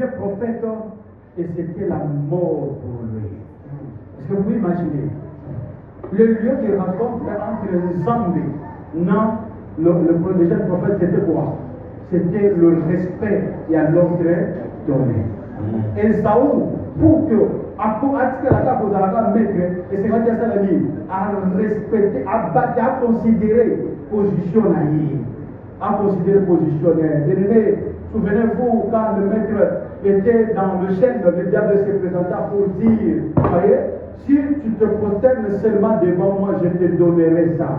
vieux prophète, et c'était la mort pour lui. Est-ce que vous pouvez imaginer? Le lieu de rencontre entre les Zambé, non, le jeune prophète, c'était quoi? C'était le respect et à l'ordre donné. Et Saoul, pour que, et c'est quand ça veut dire, à respecter, à considérer position à considérer position. Souvenez-vous quand le maître était dans le chêne, le diable se présenta pour dire, voyez, si tu te prosternes seulement devant moi, je te donnerai ça.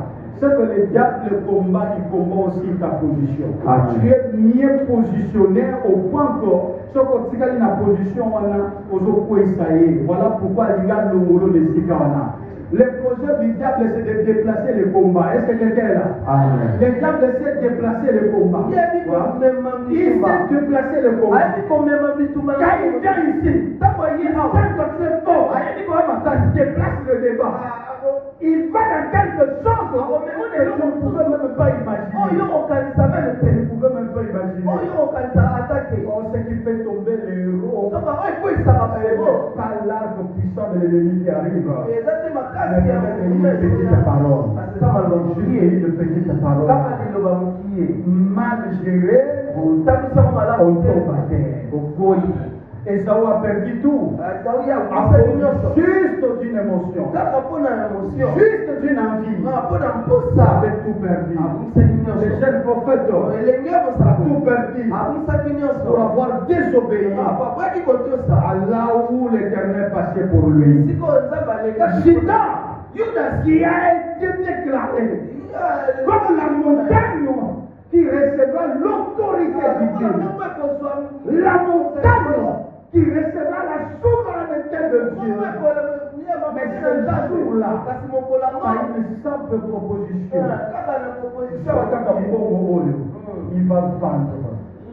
C'est que le diable, le combat, il combat aussi ta position. Amen. Tu es mieux positionné au point que ce que tu as une position, voilà pourquoi il y a le molo de Sikana. Le projet du diable, c'est de déplacer le combat. Est-ce que quelqu'un est là? Amen. Le diable essaie de déplacer le combat. Il essaie de déplacer le combat. Quand il vient ici, il déplace le débat. Il va dans quelque chose que vous ne pouvez même pas imaginer. Vous ne pouvez même pas imaginer. Ce qui fait tomber les héros par l'arme puissant de l'ennemi qui arrive. Une petite parole. Juste une petite parole. Mal géré, on tombe à terre. Esaü a perdu tout. Juste d'une émotion. Juste d'une envie. Il avait tout perdu. Les jeunes prophètes ont tout perdu pour avoir désobéi à là où l'Éternel passait pour lui. Judas qui a été déclaré comme la montagne qui recevra l'autorité divine. La montagne qui recevra la souveraineté de Dieu. Mais ce jour-là, par une simple proposition, il va vendre.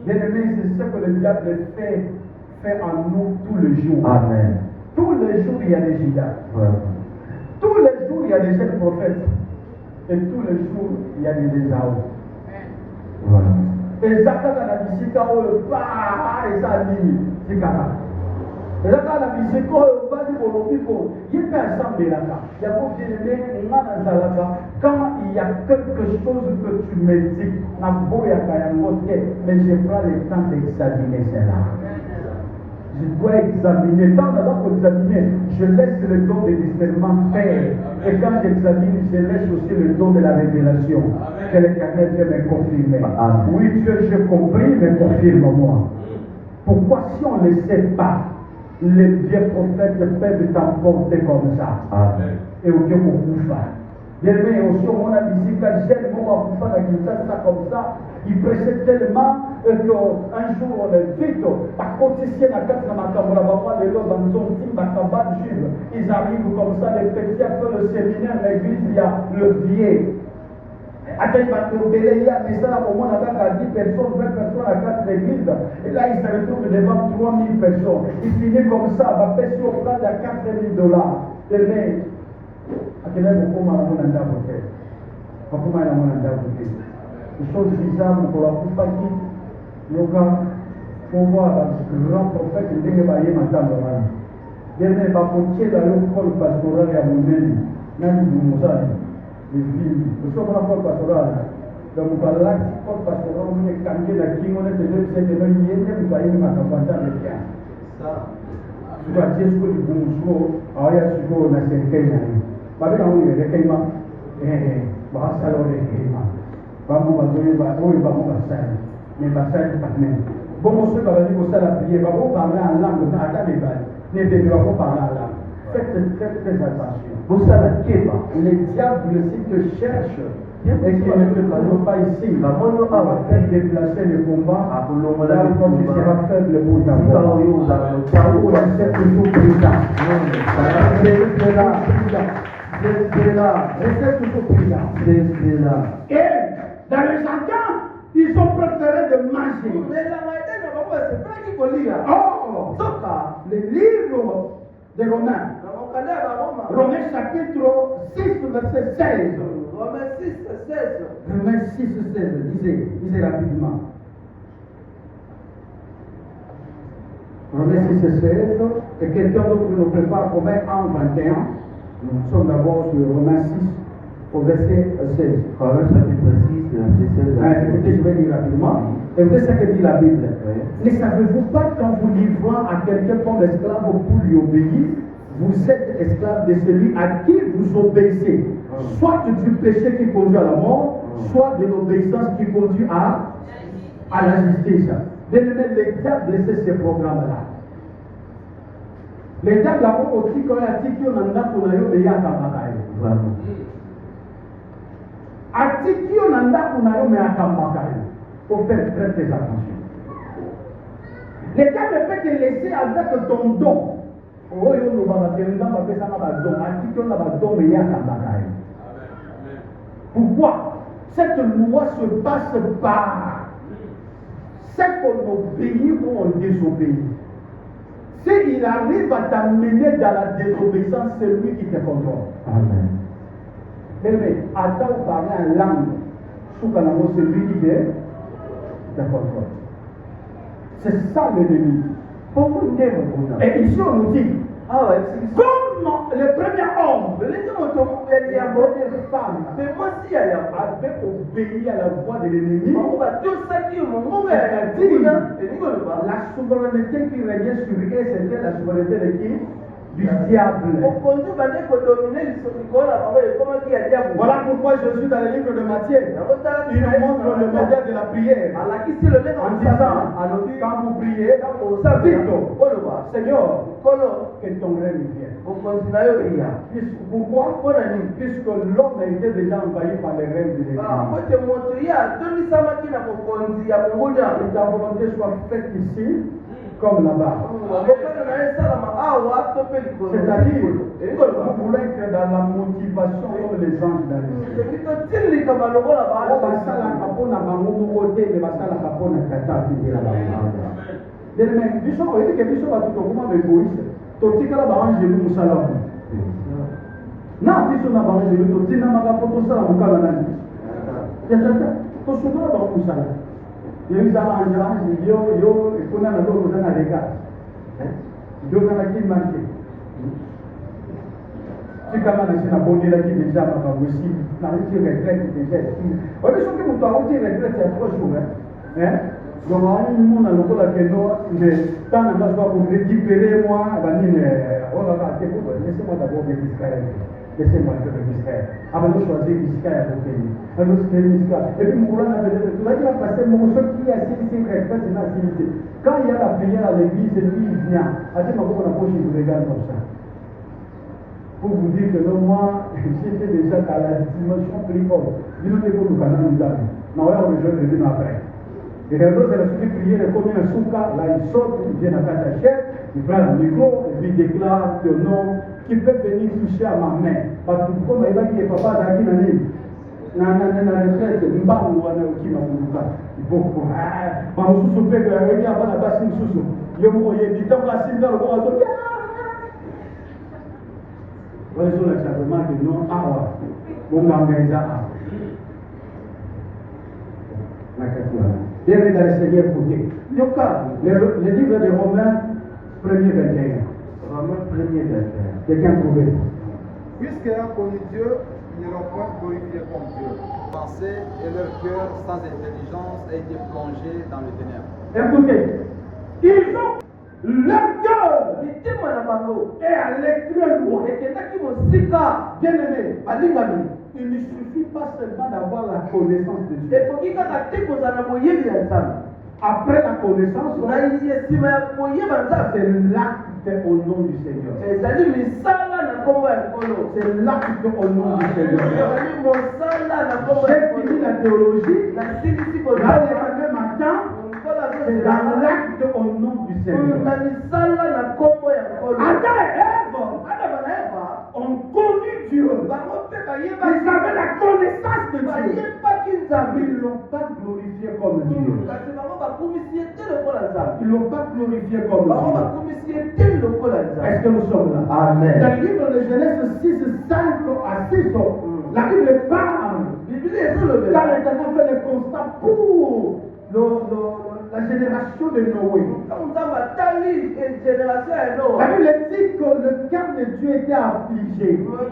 Bien aimé, c'est ce que le diable fait en nous tous les jours. Amen. Tous les jours, il y a des Judas. Tous les jours, il y a des jeunes prophètes. Et tous les jours, il y a des Ésaü. Voilà. Et ça, quand la musique, et ça dit, c'est quand et là, quand la musique, on va dire au Lopico, il peut assembler là-bas. Il y a beaucoup de quand il y a quelque chose que tu me dis, mais je prends le temps d'examiner cela. Je dois examiner. Tant pour examiner, je laisse le don de discernement faire. Et quand j'examine, je laisse aussi le don de la révélation. Que l'Éternel Dieu me confirme. Oui, Dieu, j'ai compris, mais confirme-moi. Pourquoi si on ne le sait pas, les vieux prophètes peuvent t'emporter comme ça? Amen. Et au Dieu beaucoup faire. Bien aimé, aussi au monde à visite, quand j'aime beaucoup à faire ça comme ça, il pressait tellement qu'un jour on est vite, par contre, ici, la carte de ma camarade, ils arrivent comme ça, les petits à faire le séminaire, l'église, il y a le vieil. Il y a mais ça, au moins, à 10 personnes, 20 personnes à 4 l'église. Et là, il se retrouve devant 3000 personnes. Il finit comme ça, va payer sur plan à $4,000. Mais, à quel âge on commence à mon anda voter? On commence à mon anda voter. Les choses bizarres, on ne peut pas dire. Le gars, pour voir le grand prophète, il dit que va y m'attendre. Dernier, il va continuer d'aller au col pastoral à mon ami. Même si vous savez. Les villes, nous sommes en col pastoral. Donc, on va col pastoral, on est candidat la qui, on est de c'est de nos yeux, on va y m'accompagner avec ça. Ça. Tu vas dire ce que tu veux, alors il y a ce qu'on a fait. Parce que nous, les Caïmans, bah, ça l'aurait été. Bah, on va donner, bah, on va faire. Mais bah, ça, c'est pas même. Bon, monsieur, va dire que ça la prière, va vous parler en langue, attends les balles. Les bébés vont parler en langue. Faites très attention. Vous savez, les diables, s'ils te cherchent, et qu'ils ne te trouvent pas ici, on va faire déplacer le combat, là où tu seras faible pour ta voix. Restez toujours prudent. Restez toujours prudent. Et dans le jardin, ils ont préféré de manger. Oh, les livres de Romains. Romains chapitre 6, verset 16. Romains 6, 16. Romains 6, 16. Lisez rapidement. Romains 6 et 16, et quelqu'un d'autre nous prépare Romains 1, 21. Nous sommes d'abord sur Romains 6, au verset 16. Proverbe chapitre 6, verset 16. Écoutez, je vais lire rapidement. Écoutez ce que dit la Bible. Ne savez-vous pas qu'en vous livrant à quelqu'un comme esclave pour lui obéir, vous êtes esclave de celui à qui vous obéissez, soit du péché qui conduit à la mort, soit de l'obéissance qui conduit à la justice. Bien aimé, les diables laissent ces programmes-là. Les diables là-bas, aussi, quand il y a dit qu'on en a pour la yob, il y a un atiki on en a pour la yob, mais il y a un faut faire très très attention. Les diables peuvent te laisser avec ton don. Oh, yo, nous va faire un don, atiki on a don, mais il y a un pourquoi? Cette loi se passe par c'est qu'on obéit ou on désobéit. S'il arrive à t'amener dans la désobéissance, c'est lui qui te contrôle. Amen. Mais attends de parler en langue, c'est lui qui te contrôle. C'est ça l'ennemi. Et ici on nous dit, comme le premier homme, la première femme avait obéi à la voix de l'ennemi, la souveraineté qui régnait sur eux, c'était la souveraineté de qui? Du diable. Voilà pourquoi Jésus dans le livre de Matthieu, il nous montre le modèle de la prière. En disant, quand vous priez, dites, Seigneur, que ton règne vienne. Pourquoi? Puisque l'homme a été déjà envahi par les règnes de l'ennemi. Et ta volonté soit faite ici comme là-bas. C'est-à-dire, vous voulez être dans la motivation comme les anges dans les si kama na sina bonde la qui déjà ma aussi na retirer retraite déjà on est sûr que vous avez retirer retraite il y a 3 jours hein donc on a le coup là que non mais tant on va pour récupérer moi bani on va acheter pour laissez-moi d'abord laissez-moi avant de choisir Israël pour payer alors c'est Israël et puis mon là peut-être tu vas dire passer mon soeur qui a signé retraite c'est là quand il y a la prière à l'église lui il vient à dire ma bonne poche il vous regarde comme ça pour vous dire que non, moi, j'étais déjà à la dimension plus haute. Je ne sais pas nous parler nous avons. Mais on va rejoindre les après. Et les autres, c'est la suite de prière, comme un souka, là il sort, il vient à ta chef, il prend le micro, et puis il déclare que non, qui peut venir toucher à ma main. Parce que comme il va dire papa, dans la ligne, na retraite, mbambo wana ukima kuruka. Il faut que, ma mususu peut que, il y a pas la basse mususu. Il y a mon yé, dit, tant que la simba, le bon azo, voilà, sur l'acceptement que non, on m'engage à. Bienvenue dans le Seigneur côté. Le livre de Romains, 1er 21. Romains 1er 21. Quelqu'un trouvé. Puisqu'ayant connu Dieu, ils ne l'ont point glorifié comme Dieu. Pensée et leur cœur sans intelligence a été plongé dans les ténèbres. Écoutez, ils ont leur cœur est à l'extrême loin. Bien aimé, il ne suffit pas seulement d'avoir la connaissance de Dieu. Après la connaissance, c'est l'acte au nom du Seigneur. C'est l'acte au nom du Seigneur. J'ai fini la théologie. Là, le lendemain matin, c'est dans l'acte au nom du Seigneur. Adam et Ève ont connu Dieu. Ils avaient la connaissance de Dieu. Ils ne l'ont pas glorifié comme Dieu. Ils ne l'ont pas glorifié comme Dieu. Est-ce que nous sommes là? Amen. Dans le livre de Genèse 6, 5 à 6, la Bible parle. Car l'Éternel fait le constat pour la génération de Noé. La Bible dit que le cœur de Dieu était affligé. Pourquoi?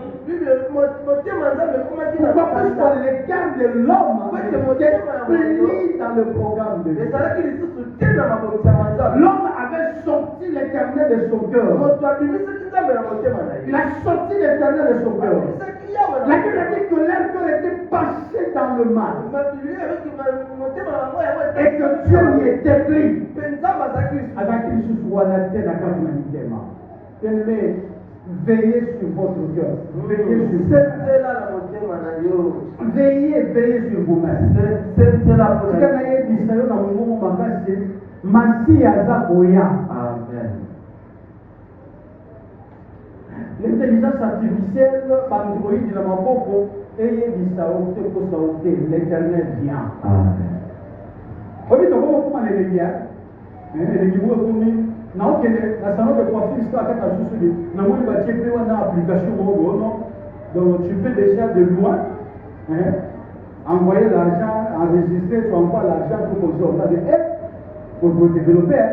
Parce que le cœur de l'homme était pris dans le programme de Dieu. L'homme avait sorti l'éternel de son cœur. Il a sorti l'éternel de son cœur. La Bible dit que leur cœur était passé dans le mal. Et que Dieu y était pris. Avec Christ soit la tête à quatre magnifiquement. Bien-aimé, veillez sur votre cœur. Veillez sur vous-même. Veillez sur vous-même. Amen. L'intelligence artificielle, par Android, dans ma boco, et l'éternel vient. Amen. Vous voyez comment les gars, les gars, non, que la salon de coiffure, c'est pas qu'à souci. Non, on va checker une application donc tu peux déjà de loin envoyer l'argent, enregistrer, tu envoies l'argent pour qu'on soit pour développer.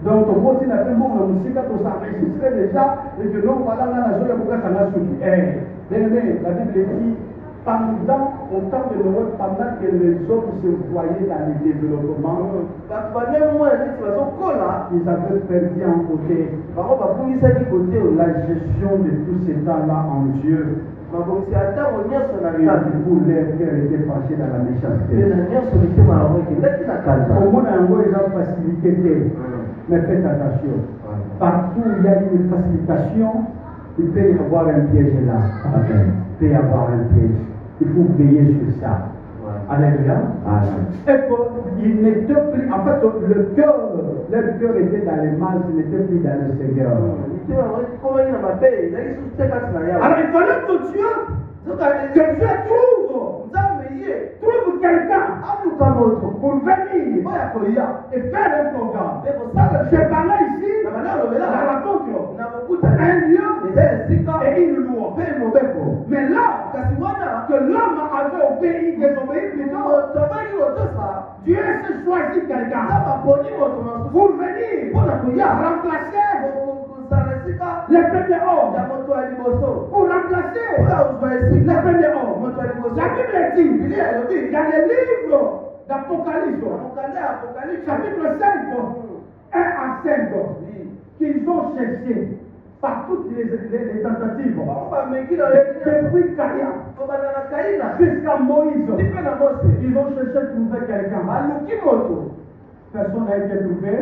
Donc, ton côté n'a pas de musique, pour s'enregistrer déjà, et que non, voilà, là, la joie, pourquoi ça n'a suivi. La Bible dit, pendant, au temps de Noël, pendant que les hommes se voyaient dans le développement, ils avaient perdu en côté la gestion de tous ces temps-là en Dieu. Du coup, leur cœur était penché dans la méchanceté. Au monde, ils ont facilité, mais faites attention. Partout où il y a une facilitation, il peut y avoir un piège là. Il peut y avoir un piège. Il faut veiller sur ça. Alléluia. Et il n'était plus, en fait, leur cœur était dans les mal, il n'était plus dans le Seigneur. Alors il fallait que Dieu trouve quelqu'un pour venir et faire un programme. Je parlais ici dans la rencontre, un lieu et une loi. Mais là, que l'homme avait obéi, désobéi plutôt, Dieu s'est choisi quelqu'un pour venir remplacer les premiers hommes, pour remplacer les premiers hommes. La Bible dit, dans les livres d'Apocalypse, chapitre 5, 1 à 5, qu'ils ont cherché par toutes les tentatives, depuis Caïn jusqu'à Moïse, ils ont cherché à trouver quelqu'un. Personne n'a été trouvé.